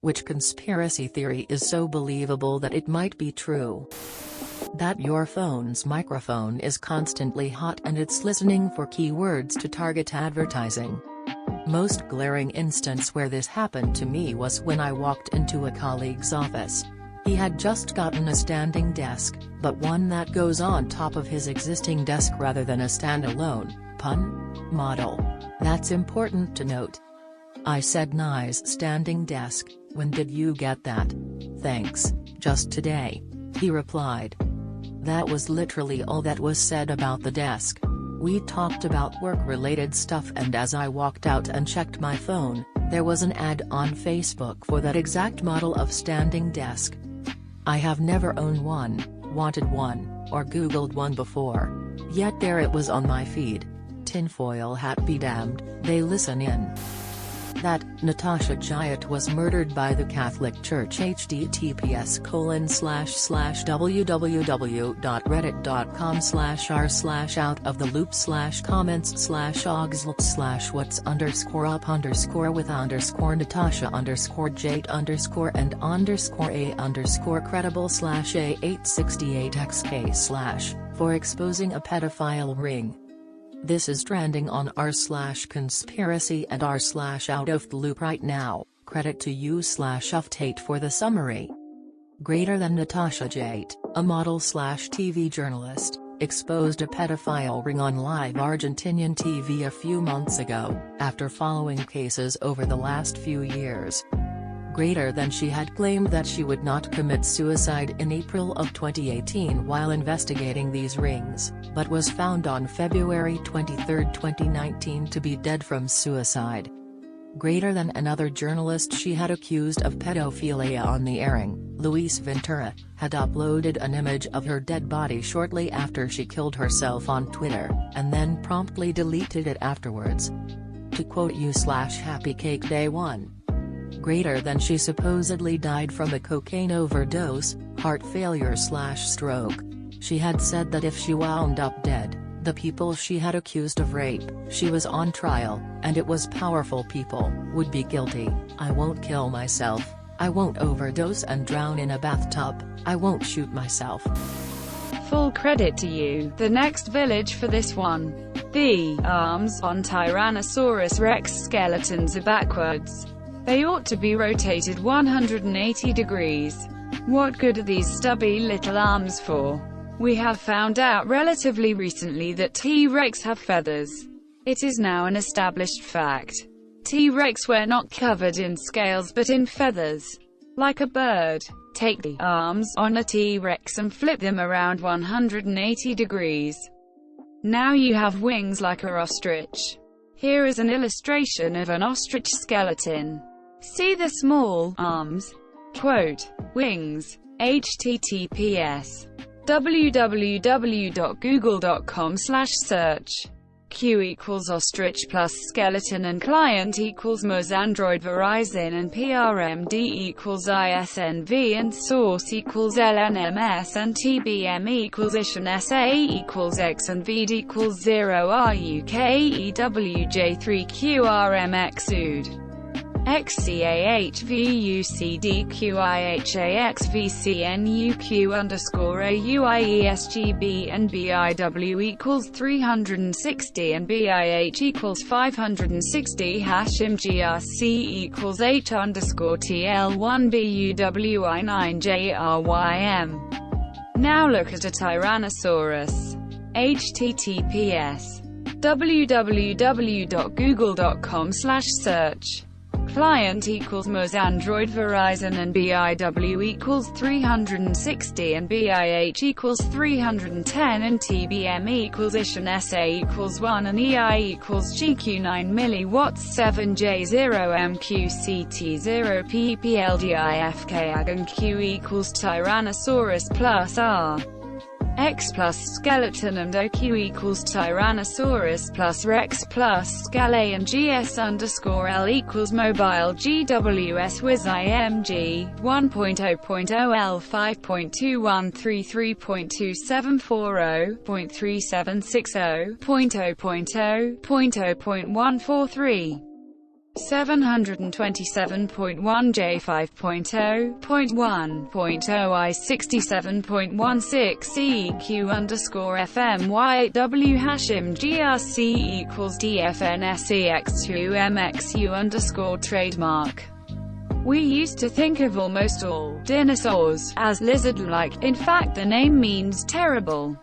Which conspiracy theory is so believable that it might be true? That your phone's microphone is constantly hot and it's listening for keywords to target advertising. Most glaring instance where this happened to me was when I walked into a colleague's office. He had just gotten a standing desk, but one that goes on top of his existing desk rather than a standalone, model. That's important to note. I said, "Nice standing desk, when did you get that?" "Thanks, just today," he replied. That was literally all that was said about the desk. We talked about work-related stuff, and as I walked out and checked my phone, there was an ad on Facebook for that exact model of standing desk. I have never owned one, wanted one, or Googled one before. Yet there it was on my feed. Tinfoil hat be damned, they listen in. That Natasha Jayat was murdered by the Catholic Church. https://www.reddit.com/r/out-of-the-loop/comments/ogs/a868xk/ for exposing a pedophile ring. This is trending on r/conspiracy and r/out-of-the-loop right now. Credit to you/update for the summary. Greater than Natasha Jayat, a model/TV journalist, exposed a pedophile ring on live Argentinian TV a few months ago, after following cases over the last few years. Greater than she had claimed that she would not commit suicide in April of 2018 while investigating these rings, but was found on February 23, 2019 to be dead from suicide. Greater than another journalist she had accused of pedophilia on the airing, Luis Ventura, had uploaded an image of her dead body shortly after she killed herself on Twitter, and then promptly deleted it afterwards. To quote you/Happy Cake Day 1. Greater than she supposedly died from a cocaine overdose, heart failure/stroke. She had said that if she wound up dead, the people she had accused of rape, she was on trial, and it was powerful people, would be guilty. "I won't kill myself, I won't overdose and drown in a bathtub, I won't shoot myself." Full credit to you. The next village for this one. The arms on Tyrannosaurus rex skeletons are backwards. They ought to be rotated 180 degrees. What good are these stubby little arms for? We have found out relatively recently that T-Rex have feathers. It is now an established fact. T-Rex were not covered in scales but in feathers. Like a bird. Take the arms on a T-Rex and flip them around 180 degrees. Now you have wings like a ostrich. Here is an illustration of an ostrich skeleton. See the small arms? Quote, wings. https www.google.com/search. Q equals ostrich plus skeleton and client equals Moz Android Verizon and PRMD equals ISNV and source equals LNMS and TBM equals ISHN SA equals X and VD equals 0 RUKEWJ3QRMX UD. XCAHVUCDQIHAXVCNUQ_AUIESGB and BIW equals 360 and BIH equals 560 #MGRC equals H_TL1BUWI9JRYM. Now look at a Tyrannosaurus. https www.google.com/search. Client equals Moz Android Verizon and BIW equals 360 and BIH equals 310 and TBM equals ISHN SA equals 1 and EI equals GQ9 mW 7J0 MQCT0 PPLDIFK and Q equals Tyrannosaurus plus R. X plus skeleton and OQ equals Tyrannosaurus plus Rex plus Scala and GS_L equals mobile GWS Wiz IMG 1.0.0 L5.2133.2740.3760.0.0.143 727.1 J5.0.1.0 I67.16 EQ_FMY8W Hashim GRC equals DFNSEX2MXU trademark. We used to think of almost all dinosaurs as lizard-like. In fact, the name means terrible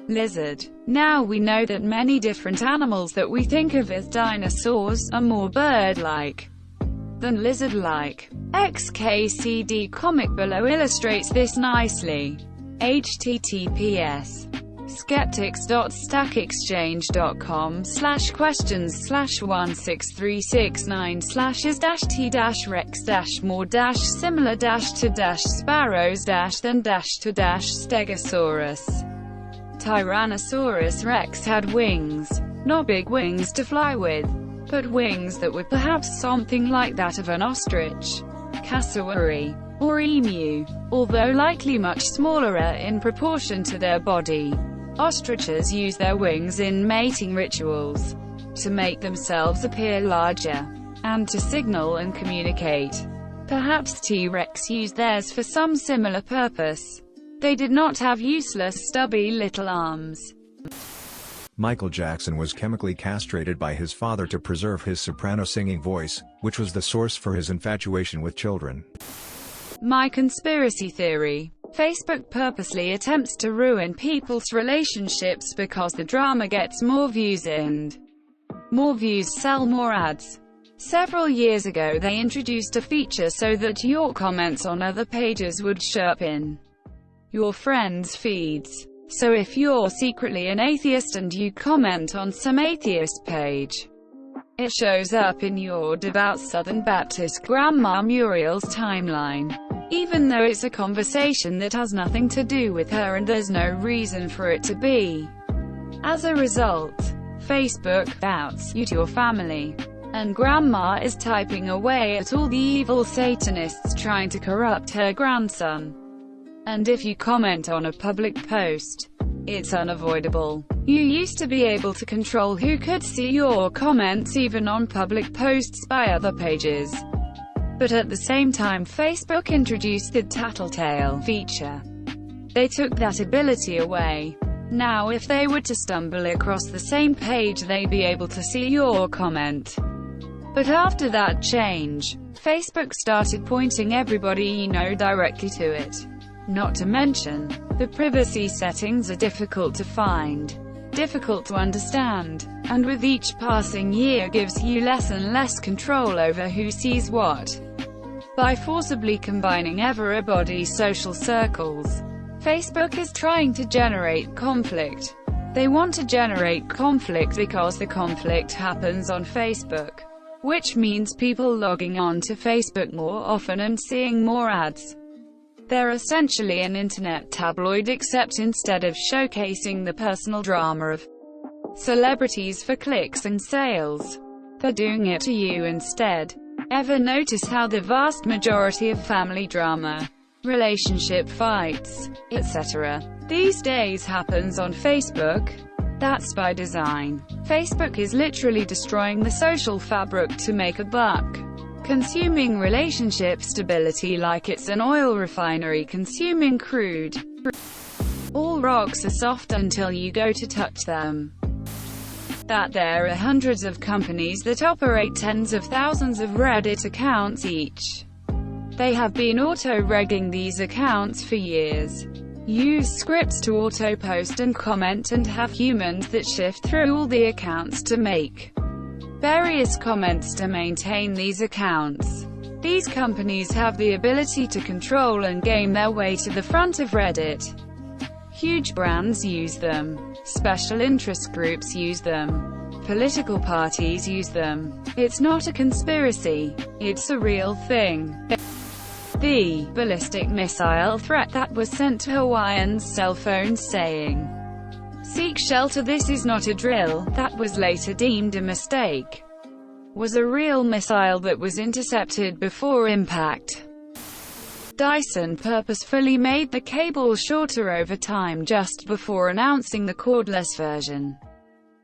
lizard. Now we know that many different animals that we think of as dinosaurs are more bird-like than lizard-like. XKCD comic below illustrates this nicely. https skeptics.stackexchange.com/questions/16369/is-t-rex-more-similar-to-stegosaurus. Tyrannosaurus rex had wings. Not big wings to fly with, but wings that were perhaps something like that of an ostrich, cassowary, or emu, although likely much smaller in proportion to their body. Ostriches use their wings in mating rituals, to make themselves appear larger, and to signal and communicate. Perhaps T-Rex used theirs for some similar purpose. They did not have useless stubby little arms. Michael Jackson was chemically castrated by his father to preserve his soprano singing voice, which was the source for his infatuation with children. My conspiracy theory. Facebook purposely attempts to ruin people's relationships because the drama gets more views and more views sell more ads. Several years ago they introduced a feature so that your comments on other pages would show up in your friends' feeds. So if you're secretly an atheist and you comment on some atheist page, it shows up in your devout Southern Baptist grandma Muriel's timeline, even though it's a conversation that has nothing to do with her and there's no reason for it to be. As a result, Facebook outs you to your family, and grandma is typing away at all the evil Satanists trying to corrupt her grandson. And if you comment on a public post, it's unavoidable. You used to be able to control who could see your comments even on public posts by other pages. But at the same time Facebook introduced the tattletale feature. They took that ability away. Now if they were to stumble across the same page they'd be able to see your comment. But after that change, Facebook started pointing everybody you know directly to it. Not to mention, the privacy settings are difficult to find, difficult to understand, and with each passing year gives you less and less control over who sees what. By forcibly combining everybody's social circles, Facebook is trying to generate conflict. They want to generate conflict because the conflict happens on Facebook, which means people logging on to Facebook more often and seeing more ads. They're essentially an internet tabloid, except instead of showcasing the personal drama of celebrities for clicks and sales, they're doing it to you instead. Ever notice how the vast majority of family drama, relationship fights, etc. these days happens on Facebook? That's by design. Facebook is literally destroying the social fabric to make a buck. Consuming relationship stability like it's an oil refinery consuming crude. All rocks are soft until you go to touch them. That there are hundreds of companies that operate tens of thousands of Reddit accounts each. They have been auto-regging these accounts for years. Use scripts to auto-post and comment and have humans that shift through all the accounts to make various comments to maintain these accounts. These companies have the ability to control and game their way to the front of Reddit. Huge brands use them. Special interest groups use them. Political parties use them. It's not a conspiracy. It's a real thing. The ballistic missile threat that was sent to Hawaiians' cell phones saying, "Seek shelter, this is not a drill," that was later deemed a mistake, was a real missile that was intercepted before impact. Dyson purposefully made the cable shorter over time just before announcing the cordless version.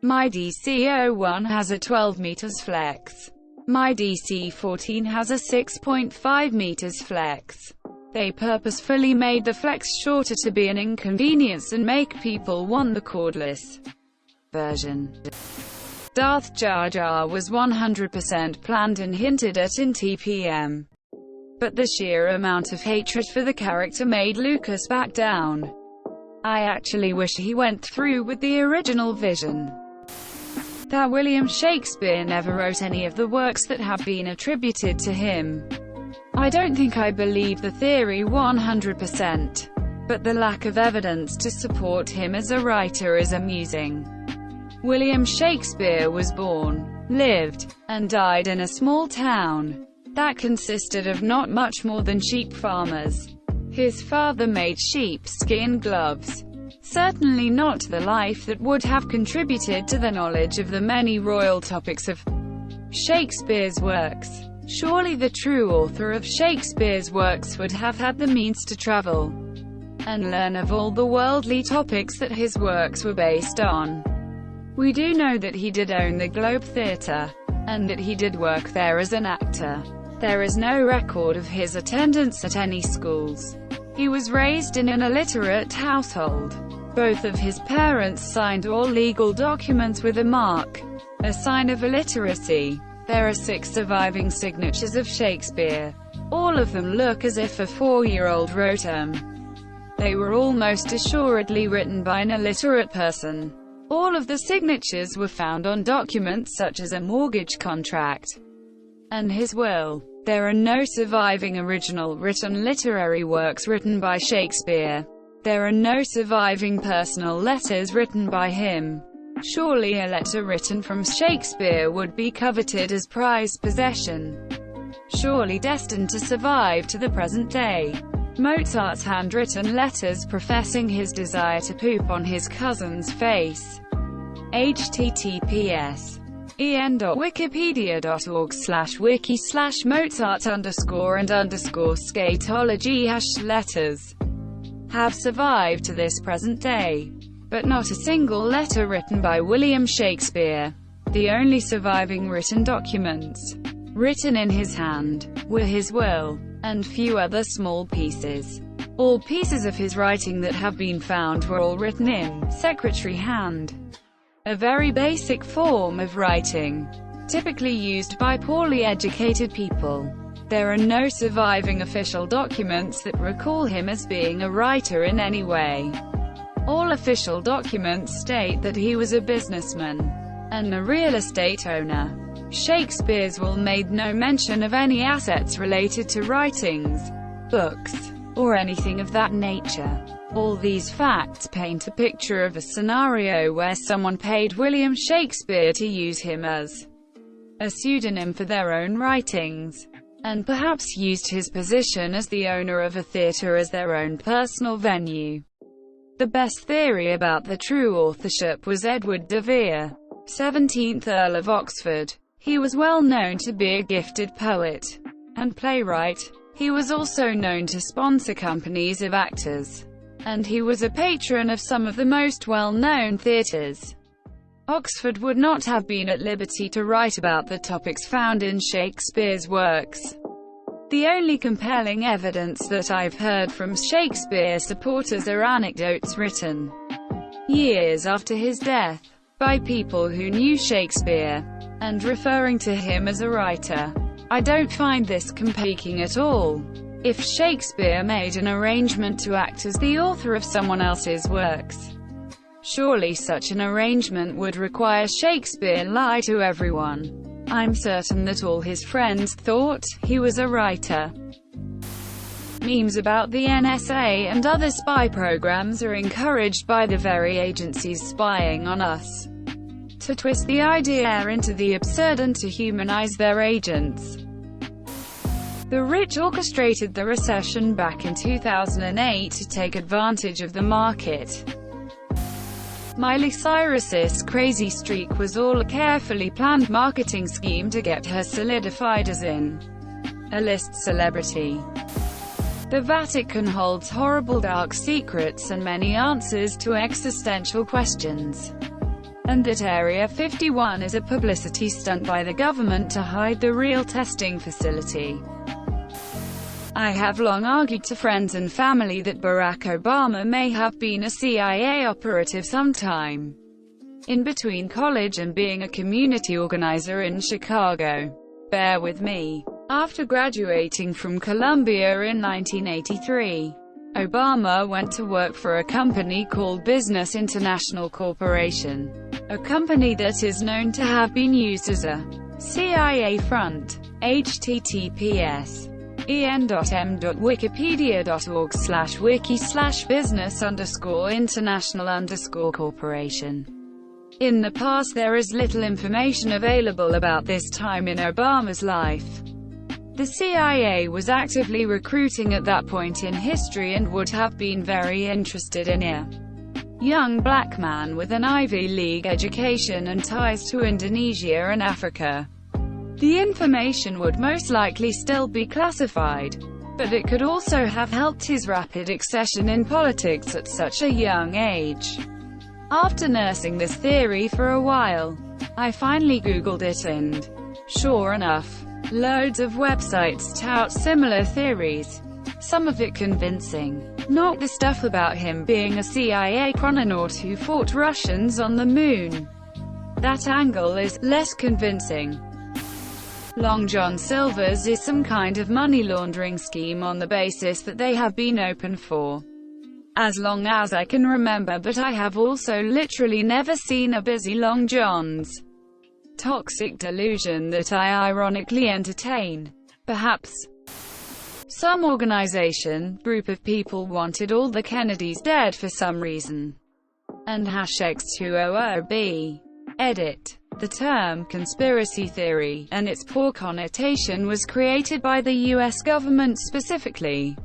My DC01 has a 12 meters flex. My DC-14 has a 6.5 meters flex. They purposefully made the flex shorter to be an inconvenience and make people want the cordless version. Darth Jar Jar was 100% planned and hinted at in TPM. But the sheer amount of hatred for the character made Lucas back down. I actually wish he went through with the original vision. That William Shakespeare never wrote any of the works that have been attributed to him. I don't think I believe the theory 100%. But the lack of evidence to support him as a writer is amusing. William Shakespeare was born, lived, and died in a small town that consisted of not much more than sheep farmers. His father made sheepskin gloves. Certainly not the life that would have contributed to the knowledge of the many royal topics of Shakespeare's works. Surely the true author of Shakespeare's works would have had the means to travel and learn of all the worldly topics that his works were based on. We do know that he did own the Globe Theatre, and that he did work there as an actor. There is no record of his attendance at any schools. He was raised in an illiterate household. Both of his parents signed all legal documents with a mark, a sign of illiteracy. There are 6 surviving signatures of Shakespeare. All of them look as if a 4-year-old wrote them. They were almost assuredly written by an illiterate person. All of the signatures were found on documents such as a mortgage contract and his will. There are no surviving original written literary works written by Shakespeare. There are no surviving personal letters written by him. Surely a letter written from Shakespeare would be coveted as prized possession. Surely destined to survive to the present day. Mozart's handwritten letters professing his desire to poop on his cousin's face. https://wiki/Mozart_and_skatology #letters have survived to this present day. But not a single letter written by William Shakespeare. The only surviving written documents, written in his hand, were his will, and few other small pieces. All pieces of his writing that have been found were all written in secretary hand. A very basic form of writing, typically used by poorly educated people. There are no surviving official documents that recall him as being a writer in any way. All official documents state that he was a businessman and a real estate owner. Shakespeare's will made no mention of any assets related to writings, books, or anything of that nature. All these facts paint a picture of a scenario where someone paid William Shakespeare to use him as a pseudonym for their own writings, and perhaps used his position as the owner of a theatre as their own personal venue. The best theory about the true authorship was Edward de Vere, 17th Earl of Oxford. He was well known to be a gifted poet and playwright. He was also known to sponsor companies of actors, and he was a patron of some of the most well-known theatres. Oxford would not have been at liberty to write about the topics found in Shakespeare's works. The only compelling evidence that I've heard from Shakespeare supporters are anecdotes written years after his death by people who knew Shakespeare, and referring to him as a writer. I don't find this compelling at all. If Shakespeare made an arrangement to act as the author of someone else's works, surely such an arrangement would require Shakespeare lie to everyone. I'm certain that all his friends thought he was a writer. Memes about the NSA and other spy programs are encouraged by the very agencies spying on us to twist the idea into the absurd and to humanize their agents. The rich orchestrated the recession back in 2008 to take advantage of the market. Miley Cyrus's crazy streak was all a carefully planned marketing scheme to get her solidified as an A-list celebrity. The Vatican holds horrible dark secrets and many answers to existential questions. and that Area 51 is a publicity stunt by the government to hide the real testing facility. I have long argued to friends and family that Barack Obama may have been a CIA operative sometime in between college and being a community organizer in Chicago. Bear with me. After graduating from Columbia in 1983, Obama went to work for a company called Business International Corporation, a company that is known to have been used as a CIA front. en.m.wiki.org/wiki/business_international_corporation. In the past there is little information available about this time in Obama's life. The CIA was actively recruiting at that point in history and would have been very interested in a young black man with an Ivy League education and ties to Indonesia and Africa. The information would most likely still be classified, but it could also have helped his rapid accession in politics at such a young age. After nursing this theory for a while, I finally Googled it and, sure enough, loads of websites tout similar theories. Some of it convincing. Not the stuff about him being a CIA chrononaut who fought Russians on the moon. That angle is less convincing. Long John Silver's is some kind of money laundering scheme on the basis that they have been open for as long as I can remember, but I have also literally never seen a busy Long John's. Toxic delusion that I ironically entertain. Perhaps some group of people wanted all the Kennedys dead for some reason. And #X200B. Edit. The term conspiracy theory, and its poor connotation, was created by the U.S. government specifically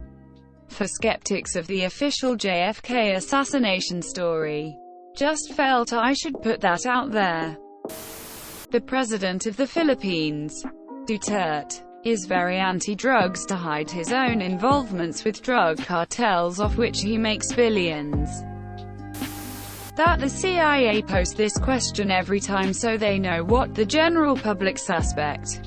for skeptics of the official JFK assassination story. Just felt I should put that out there. The president of the Philippines, Duterte, is very anti-drugs to hide his own involvements with drug cartels off which he makes billions. That the CIA post this question every time so they know what the general public suspect.